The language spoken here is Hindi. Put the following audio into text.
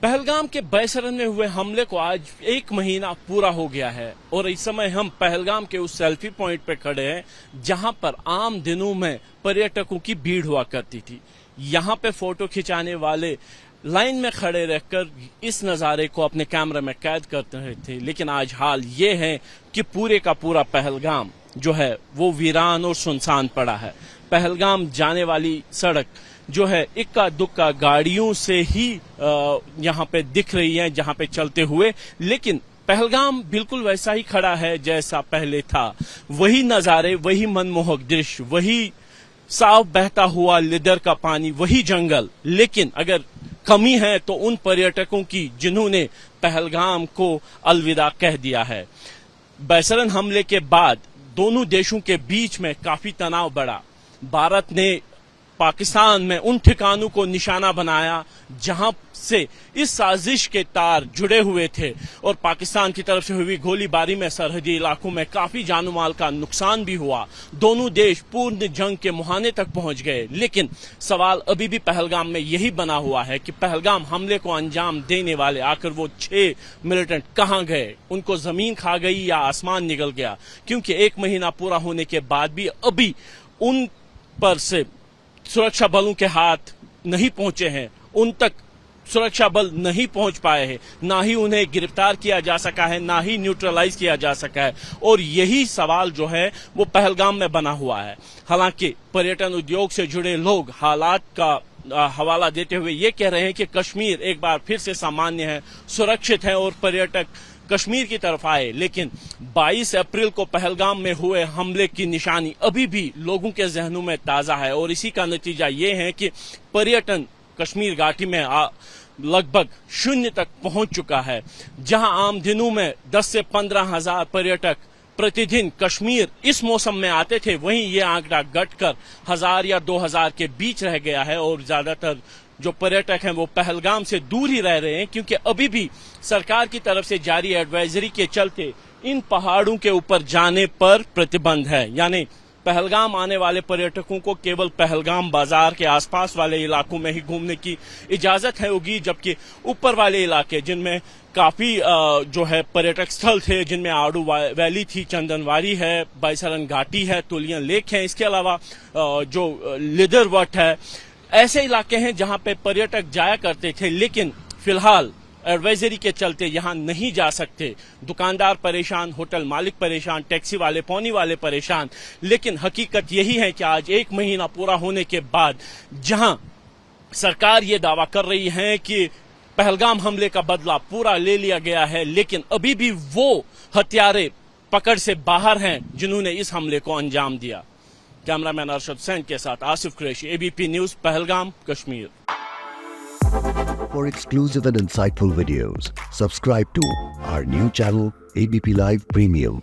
पहलगाम के बैसरन में हुए हमले को आज 1 महीना पूरा हो गया है और इस समय हम पहलगाम के उस सेल्फी पॉइंट पे खड़े हैं जहां पर आम दिनों में पर्यटकों की भीड़ हुआ करती थी। यहां पे फोटो खिंचाने वाले लाइन में खड़े रहकर इस नज़ारे को अपने कैमरे में कैद करते रहे थे, लेकिन आज हाल ये है कि पूरे का पूरा पहलगाम जो है वो वीरान और सुनसान पड़ा है। पहलगाम जाने वाली सड़क जो है इक्का दुक्का गाड़ियों से ही यहाँ पे दिख रही है जहाँ पे चलते हुए, लेकिन पहलगाम बिल्कुल वैसा ही खड़ा है जैसा पहले था। वही नज़ारे, वही मनमोहक दृश्य, वही साफ बहता हुआ लिदर का पानी, वही जंगल। लेकिन अगर कमी है तो उन पर्यटकों की जिन्होंने पहलगाम को अलविदा कह दिया है। बैसरन हमले के बाद दोनों देशों के बीच में काफी तनाव बढ़ा। भारत ने पाकिस्तान में उन ठिकानों को निशाना बनाया जहां से इस साजिश के तार जुड़े हुए थे और पाकिस्तान की तरफ से हुई गोलीबारी में सरहदी इलाकों में काफी जानो माल का नुकसान भी हुआ। दोनों देश पूर्ण जंग के मुहाने तक पहुंच गए, लेकिन सवाल अभी भी पहलगाम में यही बना हुआ है कि पहलगाम हमले को अंजाम देने वाले आखिर वो 6 मिलिटेंट कहां गए? उनको जमीन खा गई या आसमान निगल गया? क्योंकि 1 महीना पूरा होने के बाद भी अभी उन पर से सुरक्षा बलों के हाथ नहीं पहुंचे हैं, उन तक सुरक्षा बल नहीं पहुंच पाए हैं, ना ही उन्हें गिरफ्तार किया जा सका है, ना ही न्यूट्रलाइज किया जा सका है। और यही सवाल जो है वो पहलगाम में बना हुआ है। हालांकि पर्यटन उद्योग से जुड़े लोग हालात का हवाला देते हुए ये कह रहे हैं कि कश्मीर एक बार फिर से सामान्य है, सुरक्षित है और पर्यटक कश्मीर की तरफ आए। लेकिन 22 अप्रैल को पहलगाम में हुए हमले की निशानी अभी भी लोगों के जहनों में ताजा है और इसी का नतीजा ये है कि पर्यटन कश्मीर घाटी में लगभग 0 तक पहुंच चुका है। जहां आम दिनों में 10 से 15 हजार पर्यटक प्रतिदिन कश्मीर इस मौसम में आते थे, वहीं ये आंकड़ा घटकर 1000 या 2000 के बीच रह गया है और ज्यादातर जो पर्यटक हैं वो पहलगाम से दूर ही रह रहे हैं, क्योंकि अभी भी सरकार की तरफ से जारी एडवाइजरी के चलते इन पहाड़ों के ऊपर जाने पर प्रतिबंध है। यानी पहलगाम आने वाले पर्यटकों को केवल पहलगाम बाजार के आसपास वाले इलाकों में ही घूमने की इजाजत है होगी, जबकि ऊपर वाले इलाके जिनमें काफी जो है पर्यटक स्थल थे, जिनमें आड़ू वैली थी, चंदनवारी है, बैसरन घाटी है, तुलिया लेक है, इसके अलावा जो लिदर वट है, ऐसे इलाके हैं जहां पे पर्यटक जाया करते थे, लेकिन फिलहाल एडवाइजरी के चलते यहां नहीं जा सकते। दुकानदार परेशान, होटल मालिक परेशान, टैक्सी वाले, पौनी वाले परेशान। लेकिन हकीकत यही है कि आज 1 महीना पूरा होने के बाद जहां सरकार ये दावा कर रही है कि पहलगाम हमले का बदला पूरा ले लिया गया है, लेकिन अभी भी वो हत्यारे पकड़ से बाहर हैं जिन्होंने इस हमले को अंजाम दिया। कैमरामैन अरशद सैन के साथ Asif Qureshi, ABP news, Pahalgam, Kashmir. For exclusive and insightful videos, subscribe to our new channel ABP Live Premium.